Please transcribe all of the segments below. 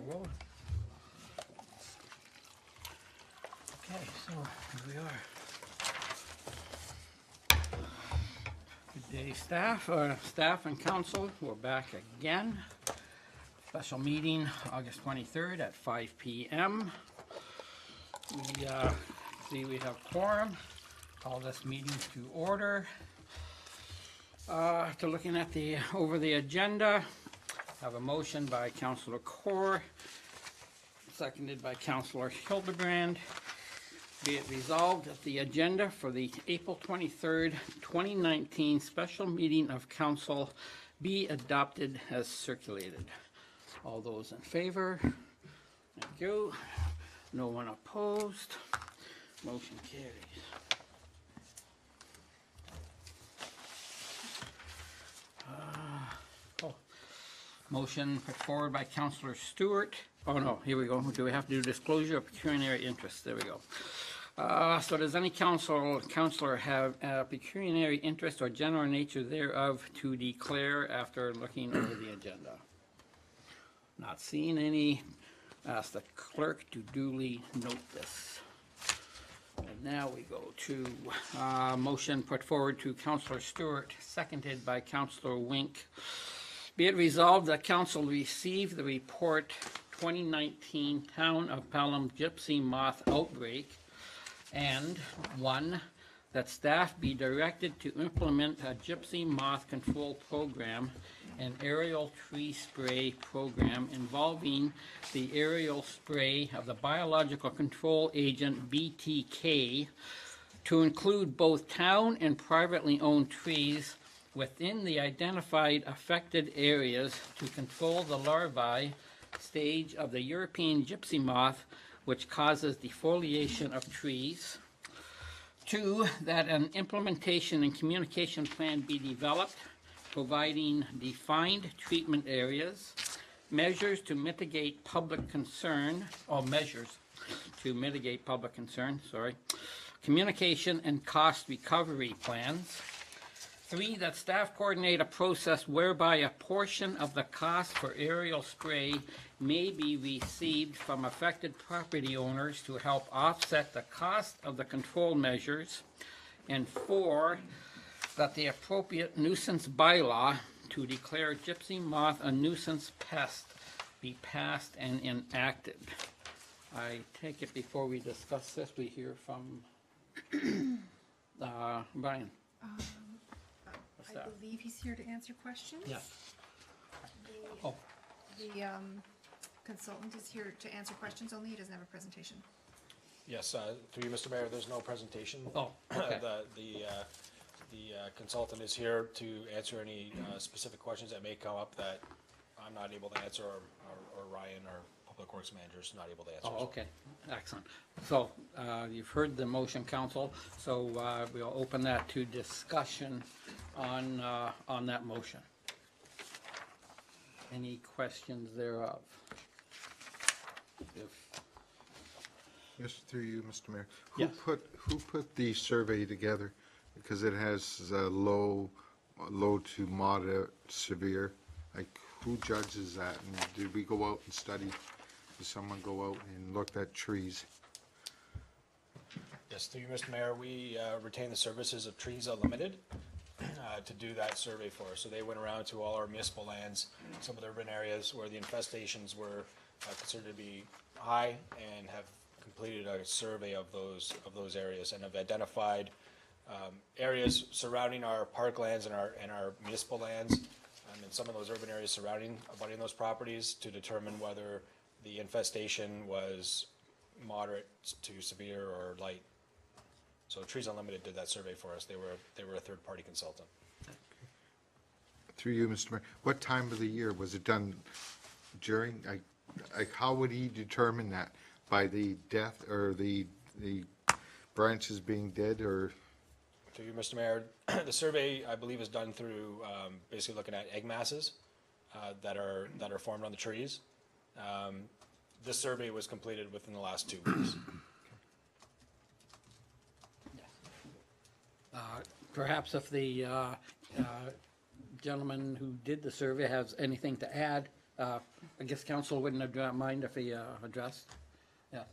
rolling. Okay, so here we are. Good day, staff and council. We're back again. Special meeting, August 23rd at 5 p.m. We see we have quorum. Call this meeting to order. To looking at over the agenda, have a motion by Councillor Kaur, seconded by Councillor Hildebrand. Be it resolved that the agenda for the April 23rd, 2019 special meeting of council be adopted as circulated. All those in favor? Thank you. No one opposed. Motion carries. Motion put forward by Councillor Stewart. Oh no, here we go. Do we have to do disclosure of pecuniary interest? There we go. So does any councillor have a pecuniary interest or general nature thereof to declare after looking over the agenda? Not seeing any. Ask the clerk to duly note this. And now we go to motion put forward to Councillor Stewart, seconded by Councillor Wink. Be it resolved that council receive the report 2019 Town of Pelham Gypsy Moth Outbreak, and 1, that staff be directed to implement a gypsy moth control program and aerial tree spray program involving the aerial spray of the biological control agent BTK to include both town and privately owned trees within the identified affected areas to control the larvae stage of the European gypsy moth, which causes defoliation of trees. 2, that an implementation and communication plan be developed, providing defined treatment areas, measures to mitigate public concern, communication and cost recovery plans. 3, that staff coordinate a process whereby a portion of the cost for aerial spray may be received from affected property owners to help offset the cost of the control measures. And 4, that the appropriate nuisance bylaw to declare gypsy moth a nuisance pest be passed and enacted. I take it before we discuss this, we hear from Brian. I believe he's here to answer questions. Yeah. The consultant is here to answer questions only. He doesn't have a presentation. Yes, through you, Mr. Mayor, there's no presentation. Oh, okay. The consultant is here to answer any specific questions that may come up that I'm not able to answer, or Ryan, our Public Works Manager, is not able to answer. Oh, okay, excellent. So you've heard the motion, council, so we'll open that to discussion on that motion. Any questions thereof? Yes, through you, Mr. Mayor. Yes. Who put the survey together? Because it has low to moderate, severe. Like, who judges that? And did we go out and study? Did someone go out and look at trees? Yes, through you, Mr. Mayor, we retain the services of Trees Unlimited to do that survey for us. So they went around to all our municipal lands, some of the urban areas where the infestations were considered to be high, and have completed a survey of those areas, and have identified areas surrounding our parklands and our municipal lands, and some of those urban areas abutting those properties, to determine whether the infestation was moderate to severe or light. So Trees Unlimited did that survey for us. They were a third-party consultant. Through you, Mr. Mayor. What time of the year was it done during? Like, how would he determine that? By the death or the branches being dead, or? To you, Mr. Mayor, the survey, I believe, is done through basically looking at egg masses that are formed on the trees. This survey was completed within the last 2 weeks. Perhaps if the gentleman who did the survey has anything to add I guess council wouldn't mind if he addressed. Yeah.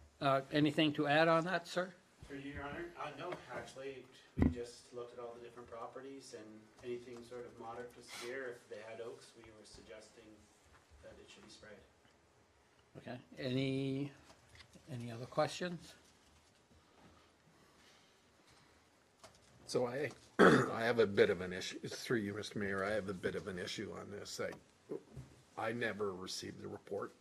Anything to add on that, sir? For you, Your Honor? No, actually, we just looked at all the different properties and anything sort of moderate to severe, if they had oaks, we were suggesting that it should be sprayed. Okay. Any other questions? So I have a bit of an issue, through you, Mr. Mayor, I have a bit of an issue on this. I never received the report.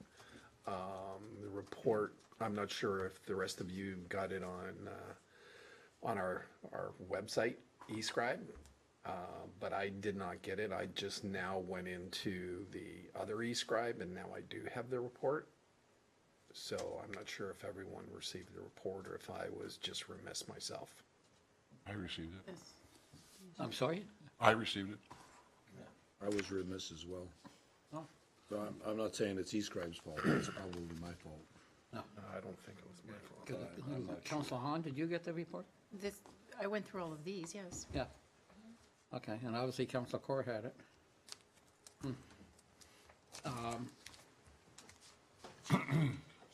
The report, I'm not sure if the rest of you got it on our website, eScribe, but I did not get it. I just now went into the other eScribe, and now I do have the report. So I'm not sure if everyone received the report or if I was just remiss myself. I received it. I'm sorry? I received it. I was remiss as well. Oh. So I'm not saying it's eScribe's fault, it's probably my fault. I don't think it was my fault. Councilor Hahn, did you get the report? I went through all of these, yes. Yeah. Okay, and obviously Councilor Court had it.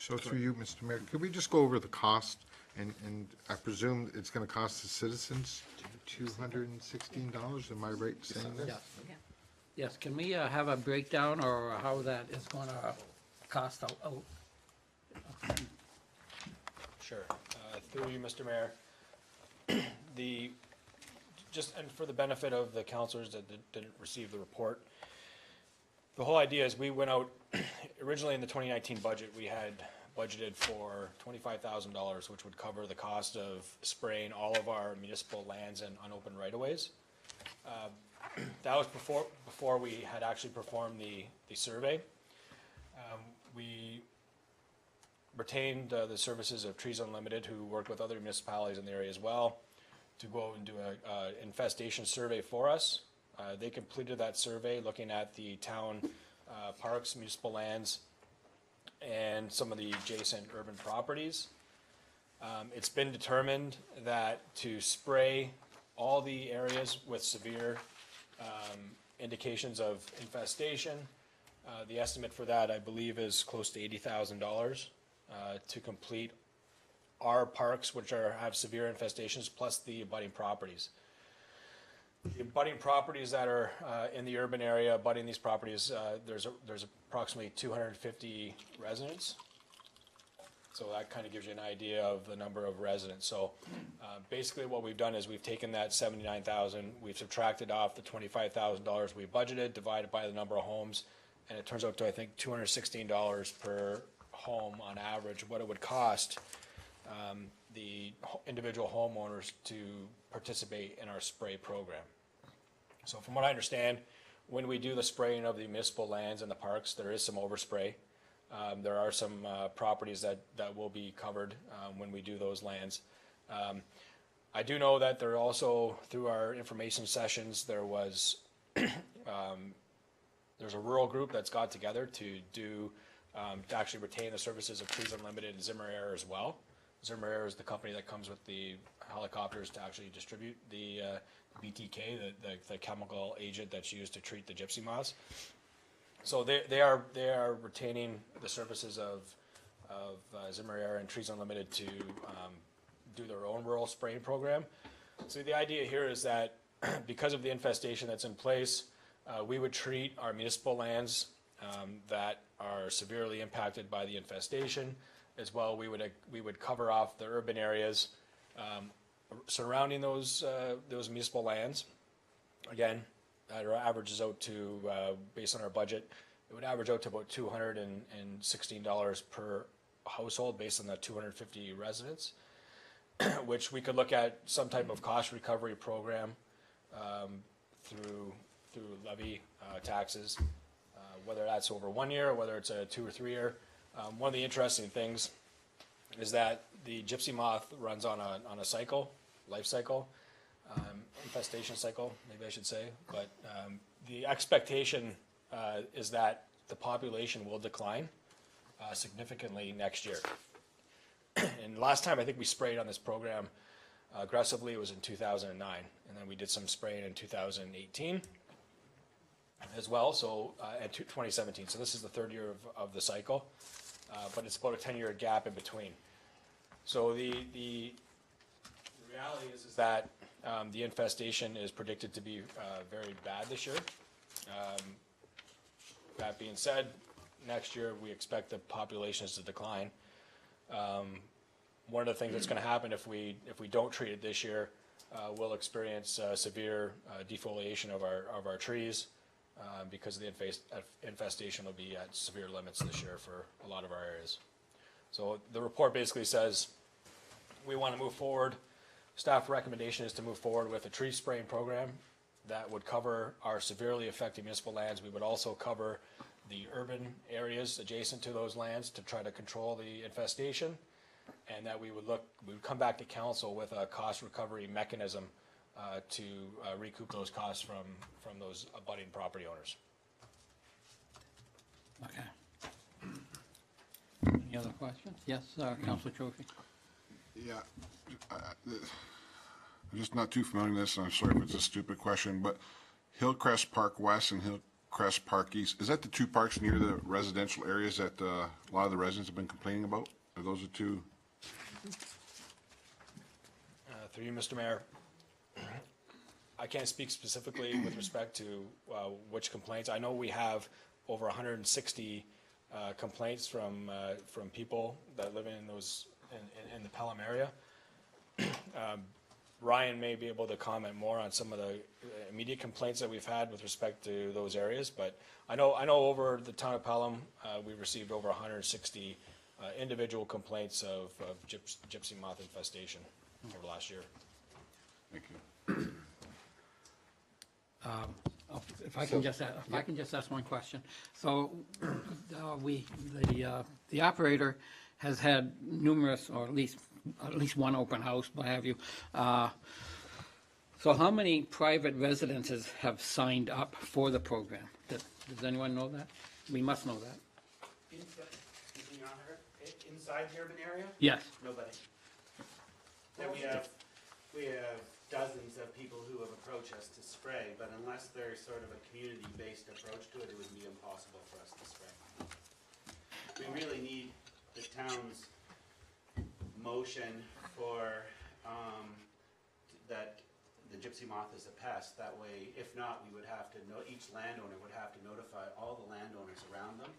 So through you, Mr. Mayor, could we just go over the cost? And I presume it's gonna cost the citizens $216, am I right saying that? Yes. Yes, can we have a breakdown or how that is gonna cost out? Sure. Through you, Mr. Mayor, and for the benefit of the councilors that didn't receive the report, the whole idea is we went out, originally in the 2019 budget, we had budgeted for $25,000, which would cover the cost of spraying all of our municipal lands and unopened right-of-ways. That was before we had actually performed the survey. We retained the services of Trees Unlimited, who work with other municipalities in the area as well, to go out and do an infestation survey for us. They completed that survey looking at the town parks, municipal lands, and some of the adjacent urban properties. It's been determined that to spray all the areas with severe indications of infestation, the estimate for that, I believe, is close to $80,000 to complete our parks, which have severe infestations, plus the abutting properties. The abutting properties that are in the urban area, abutting these properties, there's approximately 250 residents. So that kind of gives you an idea of the number of residents. So basically what we've done is we've taken that 79,000, we've subtracted off the $25,000 we budgeted, divided by the number of homes, and it turns out to, I think, $216 per home on average, what it would cost the individual homeowners to participate in our spray program. So from what I understand, when we do the spraying of the municipal lands and the parks, there is some overspray. There are some properties that will be covered when we do those lands. I do know that there also, through our information sessions, there's a rural group that's got together to actually retain the services of Trees Unlimited and Zimmer Air as well. Zimmer Air is the company that comes with the helicopters to actually distribute the BTK, the chemical agent that's used to treat the gypsy moths. So they are retaining the services of Zimmer Air and Trees Unlimited to do their own rural spraying program. So the idea here is that because of the infestation that's in place, we would treat our municipal lands that are severely impacted by the infestation. As well, we would cover off the urban areas surrounding those municipal lands. Again, that averages out to, based on our budget, it would average out to about $216 per household based on the 250 residents, which we could look at some type of cost recovery program through levy taxes, whether that's over 1 year or whether it's a 2 or 3 year. One of the interesting things is that the gypsy moth runs on a cycle, life cycle, infestation cycle, maybe I should say. But the expectation is that the population will decline significantly next year. And last time I think we sprayed on this program aggressively, it was in 2009, and then we did some spraying in 2018. as well, so, at 2017. So this is the third year of the cycle, but it's about a 10-year gap in between. So the reality is that the infestation is predicted to be very bad this year. That being said, next year we expect the populations to decline. One of the things that's going to happen if we don't treat it this year, we'll experience severe defoliation of our trees because the infestation will be at severe limits this year for a lot of our areas. So the report basically says we want to move forward. Staff recommendation is to move forward with a tree spraying program that would cover our severely affected municipal lands. We would also cover the urban areas adjacent to those lands to try to control the infestation, and that we would come back to council with a cost recovery mechanism to recoup those costs from those abutting property owners. Okay. Any other questions? Yes, Councilor Trophy. Yeah, I'm just not too familiar with this, and I'm sorry if it's a stupid question, but Hillcrest Park West and Hillcrest Park East, is that the two parks near the residential areas that a lot of the residents have been complaining about? Are those the two? Through you, Mr. Mayor, I can't speak specifically with respect to which complaints. I know we have over 160 complaints from people that live in those in the Pelham area. Ryan may be able to comment more on some of the immediate complaints that we've had with respect to those areas, but I know over the town of Pelham, we've received over 160 individual complaints of gypsy moth infestation over last year. Thank you. If I can just ask one question. So, the operator has had numerous, or at least one open house, what have you. So how many private residences have signed up for the program? Does anyone know that? We must know that. Inside the urban area? Yes. Nobody. And we have dozens of people who have approached us to spray, but unless there's sort of a community-based approach to it, it would be impossible for us to spray. We really need the town's motion for that the gypsy moth is a pest. That way, if not, we would have to know, each landowner would have to notify all the landowners around them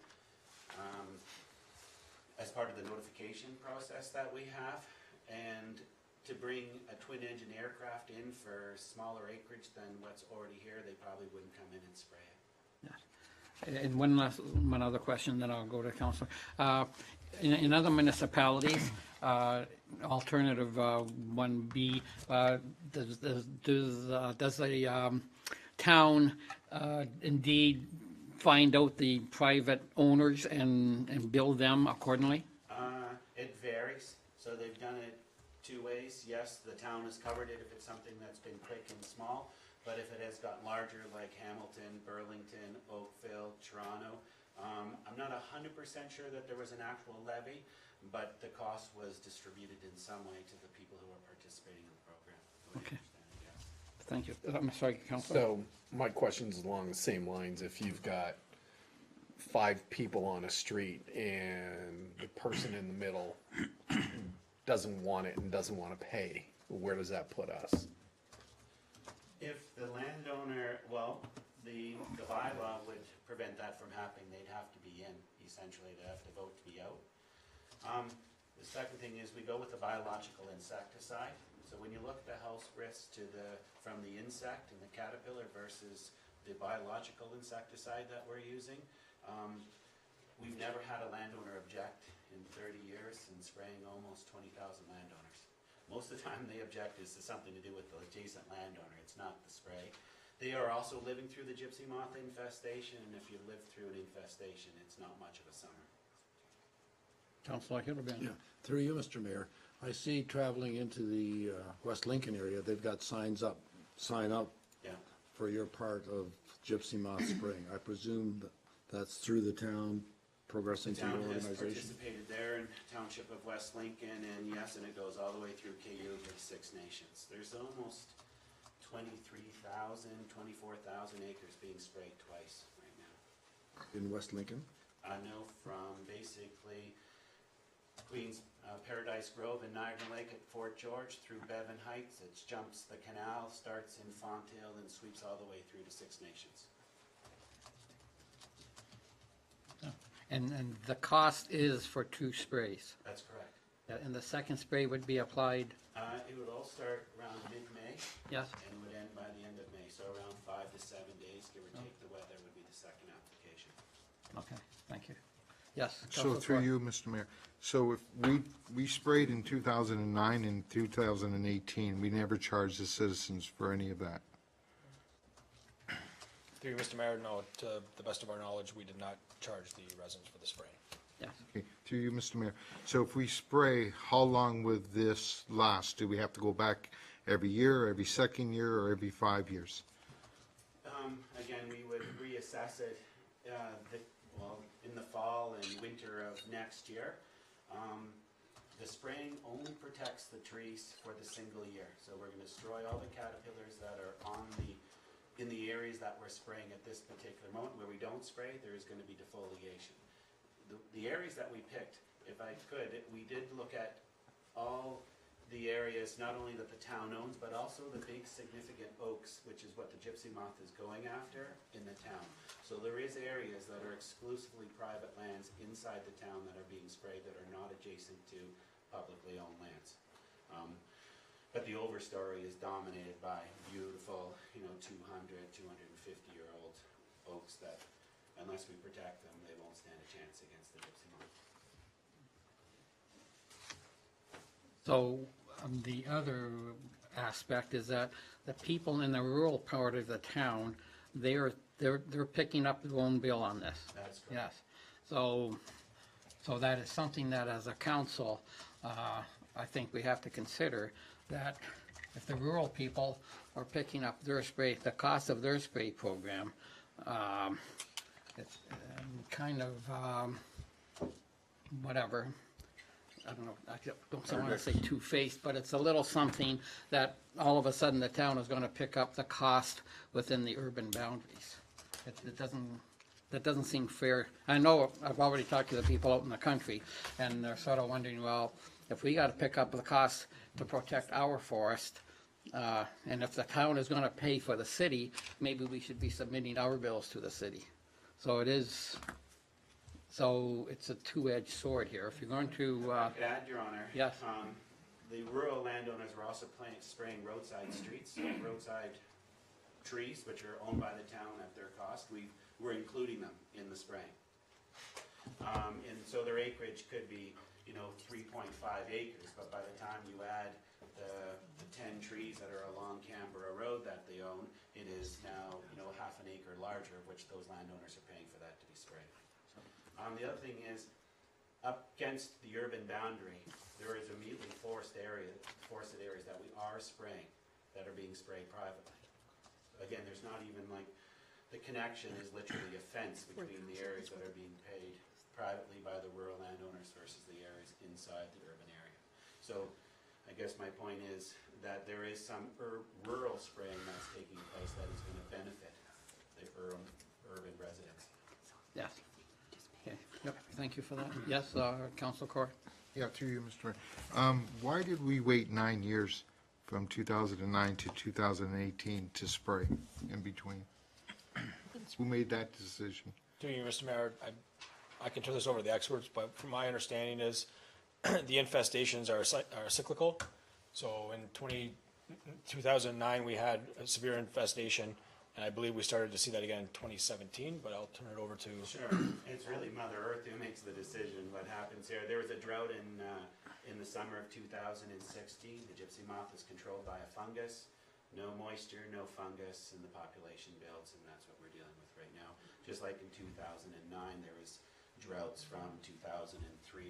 as part of the notification process that we have. And to bring a twin-engine aircraft in for smaller acreage than what's already here, they probably wouldn't come in and spray it. And one other question, then I'll go to Councilor. In other municipalities, alternative 1B, does the town indeed find out the private owners and bill them accordingly? It varies. So they've done it two ways. Yes, the town has covered it if it's something that's been quick and small, but if it has gotten larger, like Hamilton, Burlington, Oakville, Toronto, I'm not 100% sure that there was an actual levy, but the cost was distributed in some way to the people who are participating in the program. Okay. Yes. Thank you. I'm sorry, Councilor. So my question's along the same lines. If you've got 5 people on a street and the person in the middle doesn't want it and doesn't want to pay, where does that put us? If the landowner, well, the bylaw would prevent that from happening. They'd have to be in, essentially. They'd have to vote to be out. The second thing is we go with the biological insecticide. So when you look at the health risks from the insect and the caterpillar versus the biological insecticide that we're using, we've never had a landowner object in 30 years in spraying almost 20,000 landowners. Most of the time they object is to something to do with the adjacent landowner. It's not the spray. They are also living through the gypsy moth infestation, and if you live through an infestation, it's not much of a summer. Councilor Hildebrand. Yeah, through you, Mr. Mayor. I see traveling into the West Lincoln area, they've got sign up Yeah. for your part of gypsy moth spraying. I presume that's through the town progressing The through town your has organization. participated there in Township of West Lincoln, and yes, and it goes all the way through KU with 6 Nations. There's almost 24,000 acres being sprayed twice right now. In West Lincoln? No, from basically Queens, Paradise Grove and Niagara Lake at Fort George through Bevan Heights. It jumps the canal, starts in Fonthill, and sweeps all the way through to Six Nations. And the cost is for 2 sprays. That's correct. And the second spray would be applied, It would all start around mid-May yes? and would end by the end of May. So around 5 to 7 days, give or take the weather, would be the second application. Okay, thank you. Yes? So Councilor through Court. you, Mr. Mayor, so if we sprayed in 2009 and 2018, we never charged the citizens for any of that? Through you, Mr. Mayor, no, to the best of our knowledge, we did not charge the residents for the spraying. Yes. Okay, through you, Mr. Mayor. So if we spray, how long would this last? Do we have to go back every year, every second year, or every 5 years? Again, we would reassess it, in the fall and winter of next year. The spraying only protects the trees for the single year. So we're gonna destroy all the caterpillars that are in the areas that we're spraying at this particular moment. Where we don't spray, there is gonna be defoliation. The areas that we picked, if I could, we did look at all the areas, not only that the town owns, but also the big significant oaks, which is what the gypsy moth is going after in the town. So there is areas that are exclusively private lands inside the town that are being sprayed that are not adjacent to publicly owned lands. But the overstory is dominated by beautiful, 200, 250-year-old oaks that, unless we protect them, they won't stand a chance against the gypsy moth. So the other aspect is that the people in the rural part of the town, they're picking up their own bill on this. That's correct. Yes. So that is something that as a council, I think we have to consider that if the rural people are picking up their spray, the cost of their spray program, it's kind of, whatever. I don't know, I don't want to say two-faced, but it's a little something that all of a sudden the town is going to pick up the cost within the urban boundaries. That doesn't seem fair. I know I've already talked to the people out in the country, and they're sort of wondering, well, if we got to pick up the cost to protect our forest, and if the town is going to pay for the city, maybe we should be submitting our bills to the city. So it's a two-edged sword here. If you're going to, I could add, Your Honor. Yes. The rural landowners were also spraying roadside streets, roadside trees, which are owned by the town at their cost. We're including them in the spraying. And so their acreage could be, 3.5 acres, but by the time you add the 10 trees that are along Canberra Road that they own, it is now, half an acre larger, which those landowners are paying for that to be sprayed. The other thing is, up against the urban boundary, there is immediately forested areas that we are spraying, that are being sprayed privately. Again, there's not even the connection is literally a fence between the areas that are being paid privately by the rural landowners versus the areas inside the urban area. So, I guess my point is that there is some rural spraying that's taking place that is going to benefit the urban residents. yes. Okay. Yep, thank you for that. Yes, Councilor Court? Yeah, through you, Mr. Mayor. Why did we wait 9 years from 2009 to 2018 to spray in between? Who made that decision? Through you, Mr. Mayor, I can turn this over to the experts, but from my understanding is the infestations are cyclical. So in 2009, we had a severe infestation, and I believe we started to see that again in 2017, but I'll turn it over to... Sure. It's really Mother Earth who makes the decision what happens here. There was a drought in the summer of 2016. The gypsy moth is controlled by a fungus. No moisture, no fungus, and the population builds, and that's what we're dealing with right now. Just like in 2009, there was droughts from 2003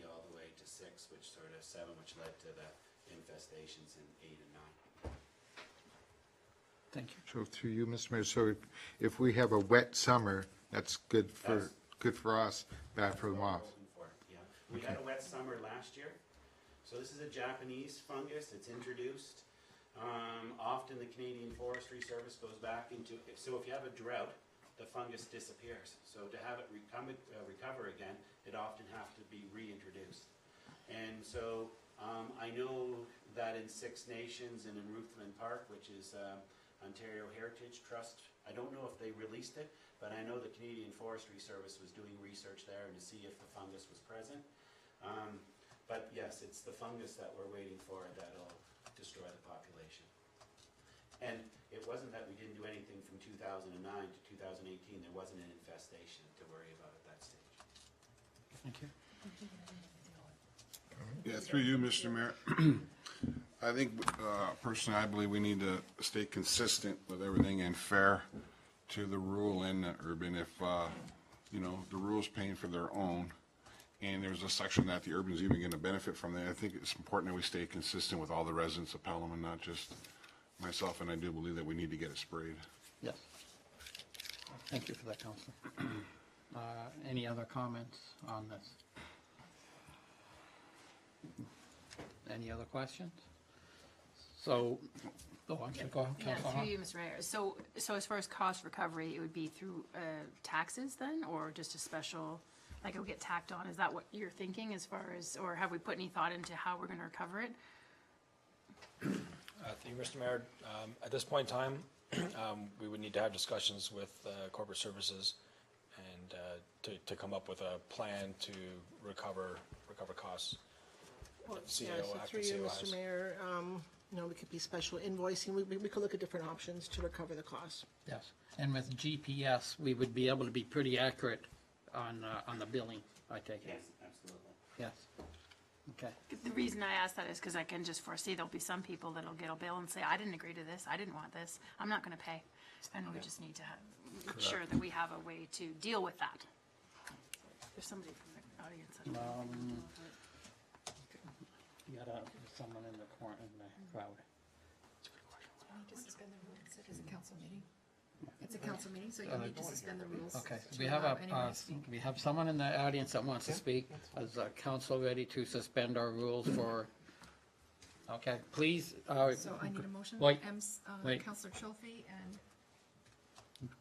all the way to 6, which sort of 7, which led to the infestations in 8 and 9. Thank you. So through you, Mr. Mayor, so if we have a wet summer, that's good for us, bad for the moth. Yeah. We had a wet summer last year. So this is a Japanese fungus. It's introduced. Often the Canadian Forestry Service goes back into, so if you have a drought, the fungus disappears. So to have it recover again, it often have to be reintroduced. And so I know that in Six Nations and in Ruthven Park, which is Ontario Heritage Trust, I don't know if they released it, but I know the Canadian Forestry Service was doing research there to see if the fungus was present. But yes, it's the fungus that we're waiting for that'll destroy the population. And it wasn't that we didn't do anything from 2009 to 2018. There wasn't an infestation to worry about at that stage. Thank you. Yeah, through you, Mr. Mayor. I think, personally, I believe we need to stay consistent with everything and fair to the rural and the urban. If, you know, the rural's paying for their own, and there's a section that the urban's even going to benefit from that, I think it's important that we stay consistent with all the residents of Pelham and not just myself, and I do believe that we need to get it sprayed. Yes. Thank you for that, Councillor. Any other comments on this? Any other questions? So, go on, go on, Yeah, Councillor. through you, Mr. Mayor. So as far as cost recovery, it would be through taxes then, or just a special, like it would get tacked on? Is that what you're thinking as far as, or have we put any thought into how we're gonna recover it? Thank you, Mr. Mayor. At this point in time, we would need to have discussions with corporate services and to come up with a plan to recover costs. Well, CEO, yeah, so acting through you, CEO Mr. has. Mayor, you know, we could be special invoicing, we could look at different options to recover the cost. Yes, and with GPS, we would be able to be pretty accurate on the billing, I take it. Yes, absolutely. Yes. Okay. The reason I ask that is because I can just foresee there'll be some people that'll get a bill and say, I didn't agree to this, I didn't want this, I'm not gonna pay. And we just need to make sure that we have a way to deal with that. There's somebody from the audience. that- You got someone in the corner, in the crowd. You need to suspend the rules. It is a council meeting. It's a council meeting, so you need to suspend the rules. Okay, to we have allow anyone to speak. we have someone in the audience that wants to speak. Is council ready to suspend our rules for, okay, please, So I need a motion. Wait, wait. Councillor Chilfie and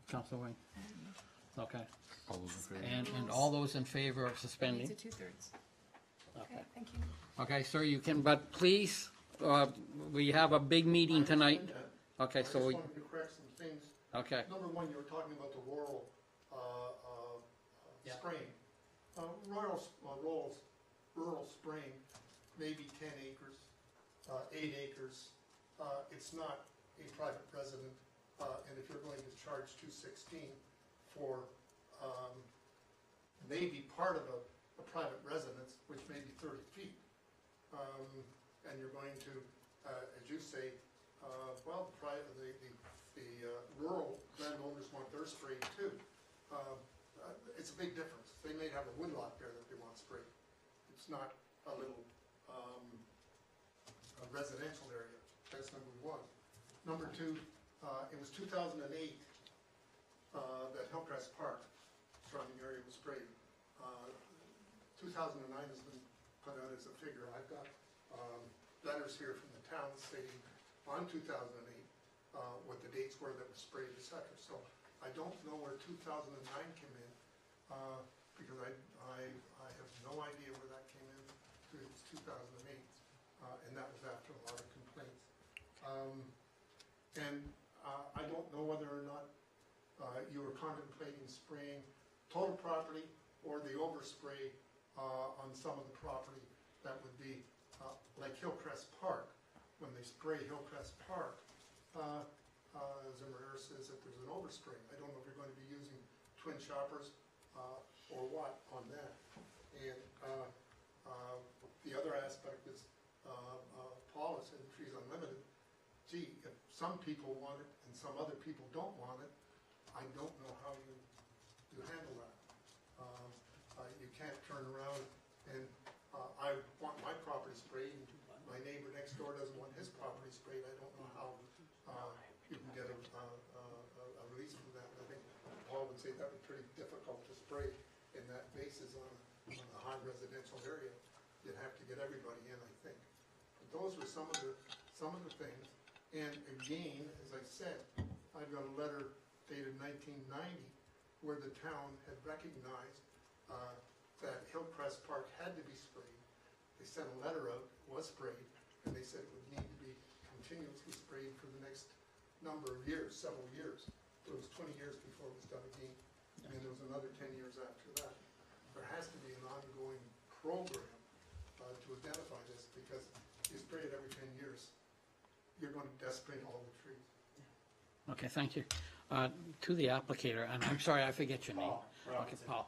Council Wayne, okay. All those in favor? And all those in favor of needs suspending? a 2/3. Okay. Okay, thank you. Okay, sir, you can, but please, we have a big meeting tonight. Okay, so we, I just wanted to correct some things. okay, Number one, you were talking about the rural, spraying. Rural spraying, maybe 10 acres, 8 acres. It's not a private resident, and if you're going to charge $216 for, maybe part of a private residence, which may be 30 feet, and you're going to, as you say, well, the rural landowners want their sprayed too. It's a big difference. They may have a woodlot there that they want sprayed. It's not a little a residential area. That's number one. Number two, it was 2008 that Hillcrest Park surrounding area was sprayed. 2009 has been put out as a figure. I've got letters here from the town stating on 2008 what the dates were that was sprayed, etc. So I don't know where 2009 came in because I have no idea where that came in. It was 2008, and that was after a lot of complaints. I don't know whether or not you were contemplating spraying total property or the overspray on some of the property that would be like Hillcrest Park. When they spray Hillcrest Park, Zimmer says that there's an overspray. I don't know if you're going to be using twin choppers or what on that. And the other aspect is Paul has said Trees Unlimited. Gee, if some people want it and some other people don't want it, I don't know how you handle that. You can't turn around and I want my property sprayed and my neighbor next door doesn't want his property sprayed. I don't know how you can get a release from that. I think Paul would say that would be pretty difficult to spray in that basis on a high residential area. You'd have to get everybody in, I think. But those were some of the things. And again, as I said, I've got a letter dated 1990 where the town had recognized that Hillcrest Park had to be sprayed. They sent a letter out, it was sprayed, and they said it would need to be continuously sprayed for the next number of years, several years. It was 20 years before it was done again, and then there was another 10 years after that. There has to be an ongoing program to identify this, because you spray it every 10 years, you're going to decimate all the trees. Okay, thank you. To the applicator, and I'm sorry, I forget your name. Paul Okay, Robinson. Paul.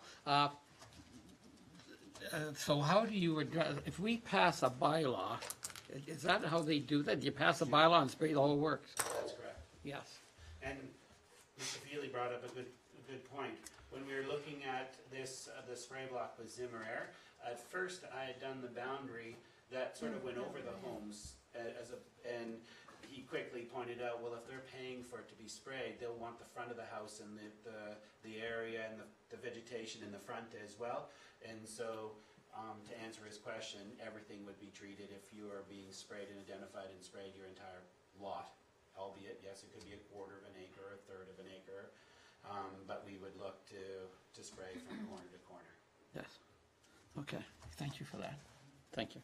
So how do you address, if we pass a bylaw, is that how they do that? You pass a bylaw and spray the whole works? That's correct. Yes. And Mr. Feely brought up a good point. When we were looking at this, the spray block with Zimmer Air, at first I had done the boundary that sort of went over the homes and he quickly pointed out, well, if they're paying for it to be sprayed, they'll want the front of the house and the area and the vegetation in the front as well. And so, to answer his question, everything would be treated if you are being sprayed and identified and sprayed your entire lot. Albeit, yes, it could be a quarter of an acre, a third of an acre, but we would look to spray from corner to corner. Yes. Okay, thank you for that. Thank you.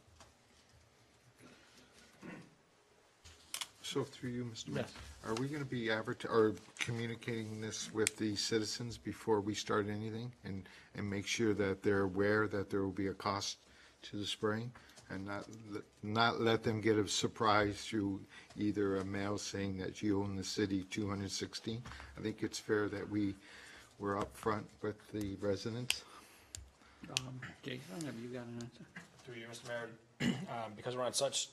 So through you, Mr. Mayor, Yes. are we going to be or communicating this with the citizens before we start anything, and make sure that they're aware that there will be a cost to the spraying, and not let them get a surprise through either a mail saying that you own the city 216? I think it's fair that we're upfront with the residents. Jason, have you got an answer? Through you, Mr. Mayor, because we're on such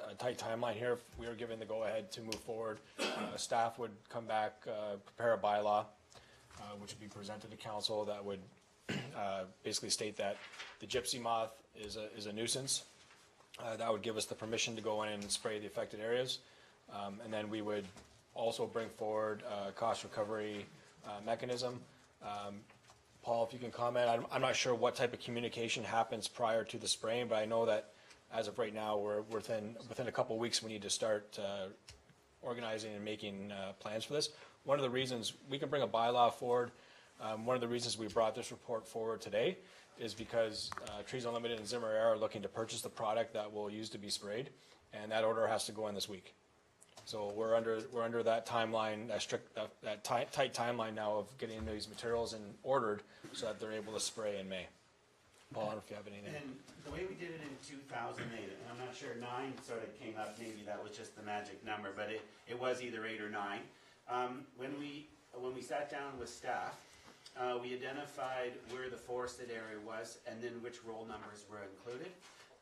a tight timeline here, if we were given the go-ahead to move forward, staff would come back, prepare a bylaw, which would be presented to council that would basically state that the gypsy moth is a nuisance. That would give us the permission to go in and spray the affected areas. And then we would also bring forward a cost recovery mechanism. Paul, if you can comment, I'm not sure what type of communication happens prior to the spraying, but I know that as of right now, we're within a couple of weeks, we need to start organizing and making plans for this. One of the reasons we can bring a bylaw forward, one of the reasons we brought this report forward today is because Trees Unlimited and Zimmer Air are looking to purchase the product that we'll use to be sprayed, and that order has to go in this week. So we're under that timeline, that tight timeline now of getting these materials and ordered so that they're able to spray in May. Paul, I don't know if you have anything. And the way we did it in 2008, and I'm not sure 9 sort of came up, maybe that was just the magic number, but it was either 8 or 9. When we sat down with staff, we identified where the forested area was and then which roll numbers were included.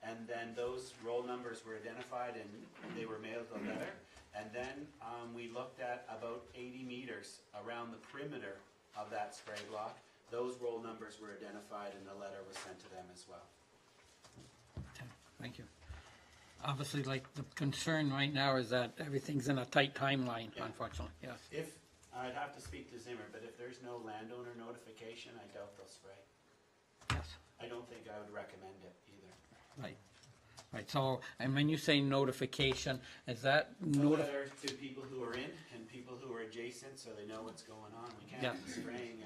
And then those roll numbers were identified and they were mailed a letter. And then we looked at about 80 meters around the perimeter of that spray block. Those roll numbers were identified and the letter was sent to them as well. Okay, thank you. Obviously, like, the concern right now is that everything's in a tight timeline, Yeah. unfortunately, yes. If, I'd have to speak to Zimmer, but if there's no landowner notification, I doubt they'll spray. Yes, I don't think I would recommend it either. right. Right, so, and when you say notification, is that A letter to people who are in and people who are adjacent so they know what's going on. We can't Yeah. be spraying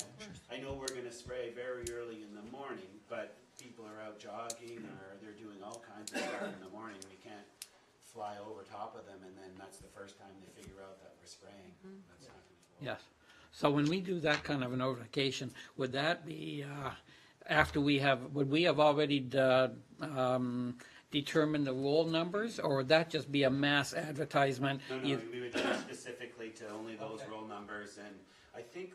I know we're gonna spray very early in the morning, but people are out jogging or they're doing all kinds of stuff in the morning. We can't fly over top of them and then that's the first time they figure out that we're spraying. That's not gonna be well. Yes. So when we do that kind of a notification, would that be after would we have already determined the roll numbers, or would that just be a mass advertisement? No, we would do it specifically to only those roll numbers, and I think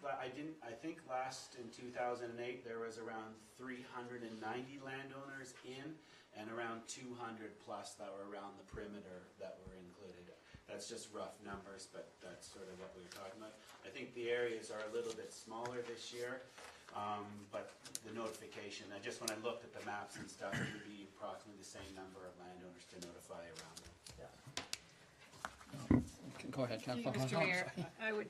last in 2008 there was around 390 landowners in, and around 200 plus that were around the perimeter that were included. That's just rough numbers, but that's sort of what we were talking about. I think the areas are a little bit smaller this year, but the notification, when I looked at the maps and stuff, it would be approximately the same number of landowners to notify around them. Go ahead, Councilor. Mr. Mayor,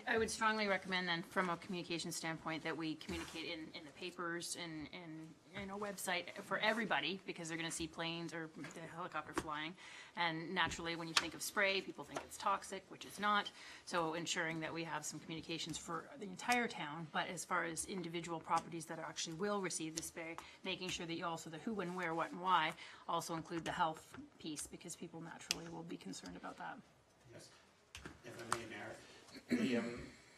I would strongly recommend then, from a communication standpoint, that we communicate in the papers and website for everybody, because they're gonna see planes or the helicopter flying. And naturally, when you think of spray, people think it's toxic, which it's not. So ensuring that we have some communications for the entire town, but as far as individual properties that actually will receive the spray, making sure that you also, the who, when, where, what, and why, also include the health piece, because people naturally will be concerned about that. Yes, if I may, Mayor,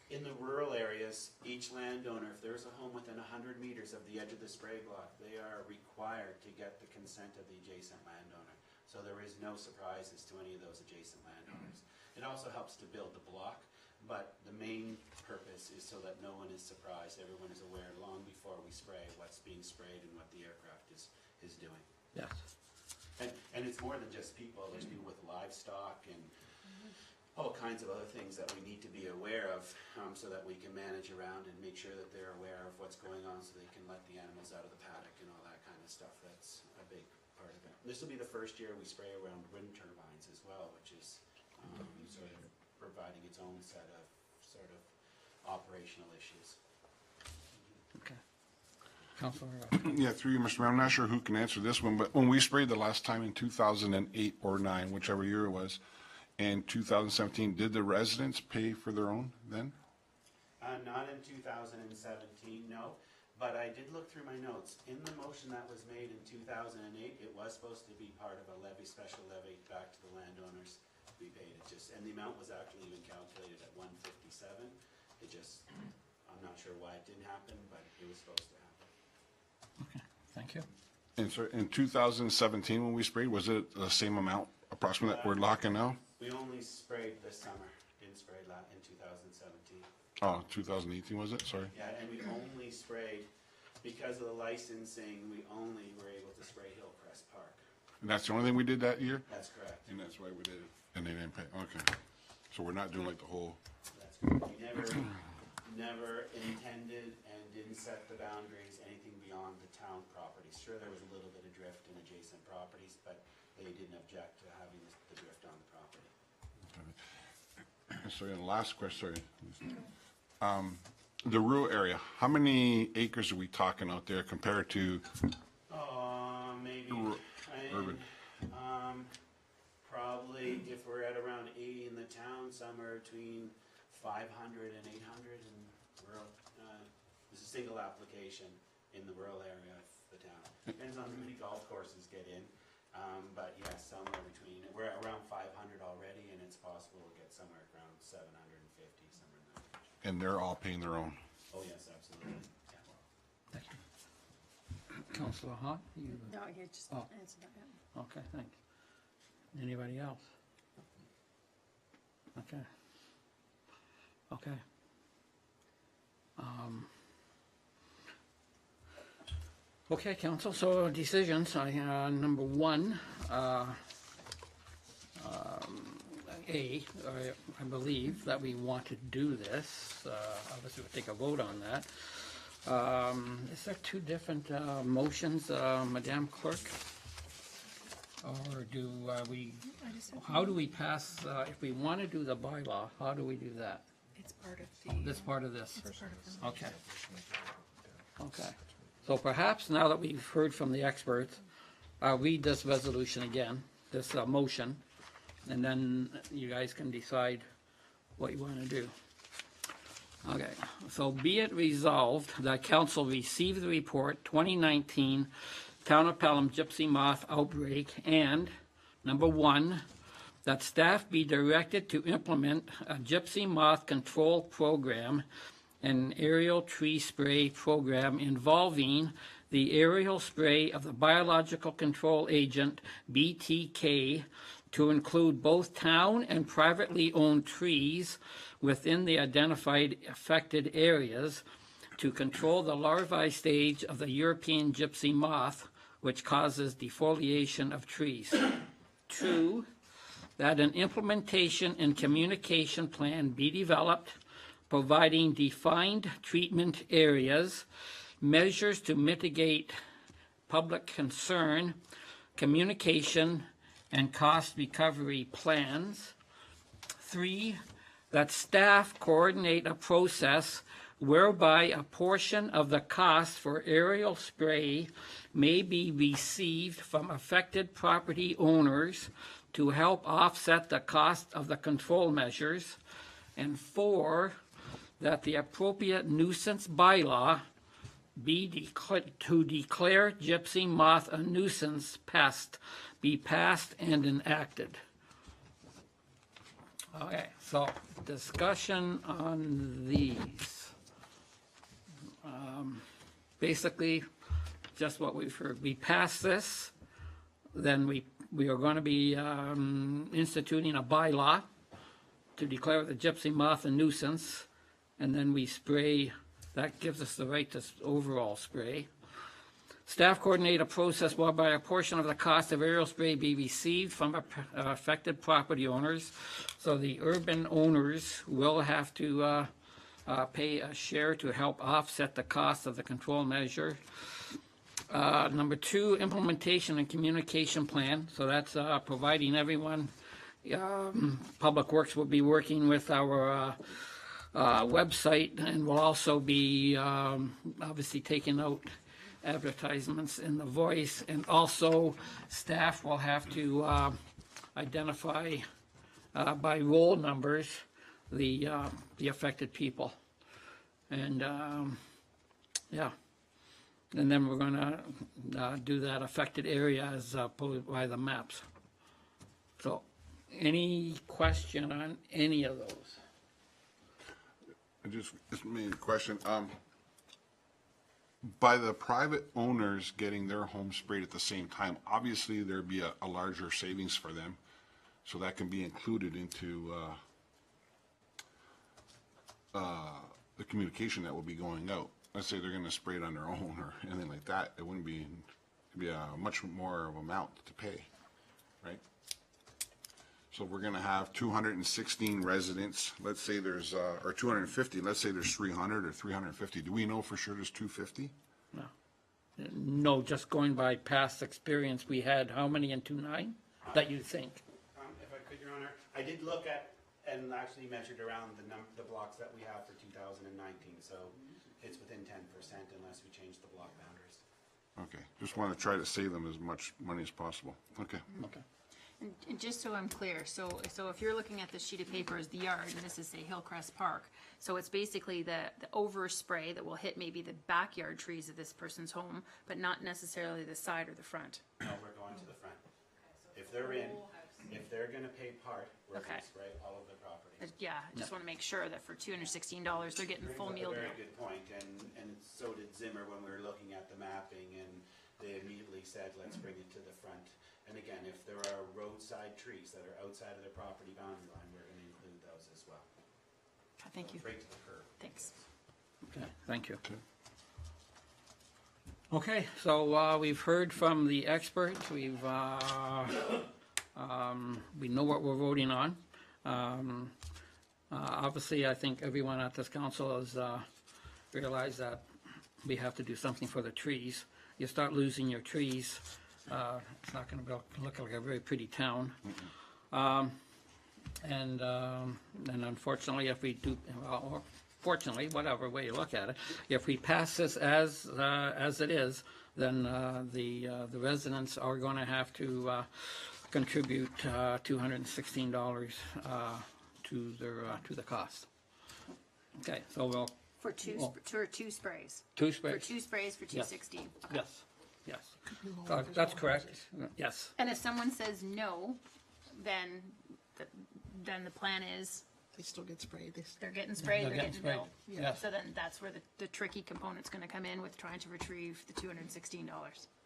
in the rural areas, each landowner, if there's a home within 100 meters of the edge of the spray block, they are required to get the consent of the adjacent landowner. So there is no surprises to any of those adjacent landowners. It also helps to build the block, but the main purpose is so that no one is surprised. Everyone is aware long before we spray what's being sprayed and what the aircraft is doing. Yes. And it's more than just people. There's people with livestock and all kinds of other things that we need to be aware of, so that we can manage around and make sure that they're aware of what's going on, so they can let the animals out of the paddock and all that kind of stuff. That's a big part of it. This will be the first year we spray around wind turbines as well, which is sort of providing its own set of sort of operational issues. Okay. Councilor, Yeah, through you, Mr. Mayor, I'm not sure who can answer this one, but when we sprayed the last time in 2008 or 9, whichever year it was, in 2017, did the residents pay for their own then? Not in 2017, no, but I did look through my notes. In the motion that was made in 2008, it was supposed to be part of a levy, special levy back to the landowners to be paid. It just, and the amount was actually even calculated at 157. It just, I'm not sure why it didn't happen, but it was supposed to happen. okay, thank you. And so in 2017, when we sprayed, was it the same amount approximately that we're locking now? We only sprayed this summer, didn't spray in 2017. Oh, 2018 was it? Sorry. Yeah, and we only sprayed, because of the licensing, we only were able to spray Hillcrest Park. And that's the only thing we did that year? That's correct. And that's why we did it. And they didn't pay, okay. So we're not doing like the whole, That's correct. We never intended and didn't set the boundaries anything beyond the town properties. Sure, there was a little bit of drift in adjacent properties, but they didn't object to having the drift on the property. so the last question, sorry. The rural area, how many acres are we talking out there compared to, Maybe, urban? Probably if we're at around 80 in the town, somewhere between 500 and 800 in rural. There's a single application in the rural area of the town. Depends on how many golf courses get in, but yes, somewhere between, we're at around 500 already, and it's possible we'll get somewhere around 750, somewhere in that range. And they're all paying their own? Oh, yes, absolutely. Yeah. Thank you. Councilor Hart, you, No, you just Oh. answered that, yeah. okay, thanks. Anybody else? Okay. Okay. Okay, council, so decisions, number one, I believe that we want to do this, obviously we'll take a vote on that. Is there two different, motions, Madam Clerk? Or do, how do we pass, if we want to do the bylaw, how do we do that? It's part of the. This part of this? It's part of the. Okay. Okay. So perhaps now that we've heard from the experts, I'll read this resolution again, this motion, and then you guys can decide what you want to do. Okay, so be it resolved that council receive the report 2019 Town of Pelham Gypsy Moth Outbreak, and number one, that staff be directed to implement a gypsy moth control program, an aerial tree spray program involving the aerial spray of the biological control agent, BTK, to include both town and privately owned trees within the identified affected areas to control the larvae stage of the European gypsy moth, which causes defoliation of trees. Two, that an implementation and communication plan be developed, providing defined treatment areas, measures to mitigate public concern, communication, and cost recovery plans. Three, that staff coordinate a process whereby a portion of the cost for aerial spray may be received from affected property owners to help offset the cost of the control measures. And 4, that the appropriate nuisance bylaw be to declare gypsy moth a nuisance pest be passed and enacted. Okay, so discussion on these. Basically, just what we've heard. We pass this, then we are going to be instituting a bylaw to declare the gypsy moth a nuisance, and then we spray. That gives us the right to overall spray. Staff coordinate a process whereby a portion of the cost of aerial spray be received from affected property owners. So the urban owners will have to pay a share to help offset the cost of the control measure. Number 2, implementation and communication plan. So that's providing everyone. Public Works will be working with our website, and will also be obviously taking out advertisements in the Voice, and also staff will have to identify by roll numbers the affected people, and yeah, and then we're going to do that affected area as by the maps. So, any question on any of those? Just made a question. By the private owners getting their home sprayed at the same time, obviously there'd be a larger savings for them, so that can be included into the communication that will be going out. Let's say they're going to spray it on their own or anything like that, it wouldn't be, it'd be a much more of amount to pay, right? So we're going to have 216 residents. Let's say there's, or 250. Let's say there's 300 or 350. Do we know for sure there's 250? No. No, just going by past experience, we had how many in 29 that you think? If I could, Your Honor, I did look at and actually measured around the blocks that we have for 2019. So it's within 10% unless we change the block boundaries. Okay. Just want to try to save them as much money as possible. Okay. Okay. And just so I'm clear, so if you're looking at this sheet of paper as the yard, and this is, say, Hillcrest Park, so it's basically the overspray that will hit maybe the backyard trees of this person's home, but not necessarily the side or the front. No, we're going to the front. If they're gonna pay part, we're Okay. gonna spray all of the property. Yeah, I just want to make sure that for $216, they're getting the full meal Brings deal. up a very good point, and so did Zimmer when we were looking at the mapping, and they immediately said, let's bring it to the front. And again, if there are roadside trees that are outside of the property boundary line, we're gonna include those as well. Thank you. Right to the curb. Thanks. Okay, thank you. Okay, so we've heard from the experts. We know what we're voting on. Obviously, I think everyone at this council has realized that we have to do something for the trees. You start losing your trees, it's not going to look like a very pretty town. And unfortunately, if we do, well, or fortunately, whatever way you look at it, if we pass this as it is, then the residents are going to have to contribute $216 to the cost. Okay, so we'll. For two sprays. Two sprays. For two sprays for $216. Okay. Yes. That's correct. Yes. And if someone says no, then the plan is They still get sprayed. they're getting sprayed, They're they're getting getting sprayed. billed. Yes. So then that's where the tricky component's gonna come in with trying to retrieve the $216.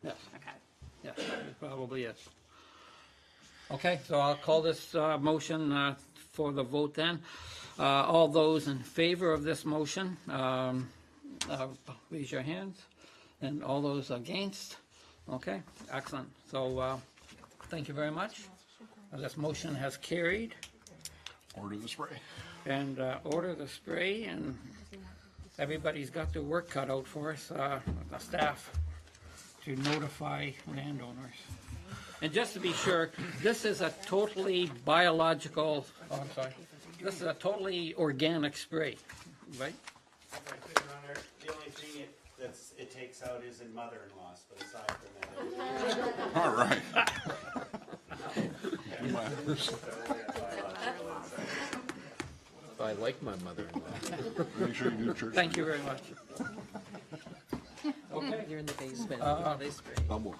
Yes. Okay. Yes, it probably is. Okay, so I'll call this motion for the vote then. All those in favor of this motion, raise your hands. And all those against? Okay, excellent. So, thank you very much. This motion has carried. Order the spray. And order the spray, and everybody's got their work cut out for us, the staff, to notify landowners. And just to be sure, this is a totally biological, oh, I'm sorry, this is a totally organic spray, right? If I could, Your Honor, the only thing it takes out is in mother-in-laws, but aside from that. All right. I like my mother-in-law. Make sure you do church. Thank you very much. Okay. You're in the basement. They spray. Double.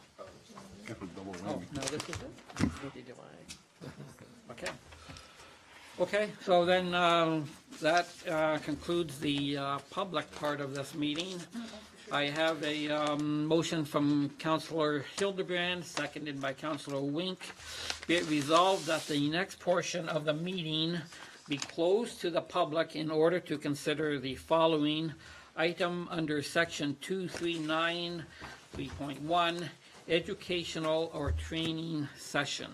Get a double Oh, whammy. no, this is it? Neither do I. Okay. Okay, so then that concludes the public part of this meeting. I have a motion from Councillor Hildebrand, seconded by Councillor Wink. Be it resolved that the next portion of the meeting be closed to the public in order to consider the following item under section 239, 3.1, educational or training session.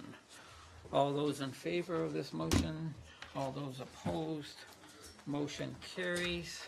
All those in favor of this motion? All those opposed? Motion carries.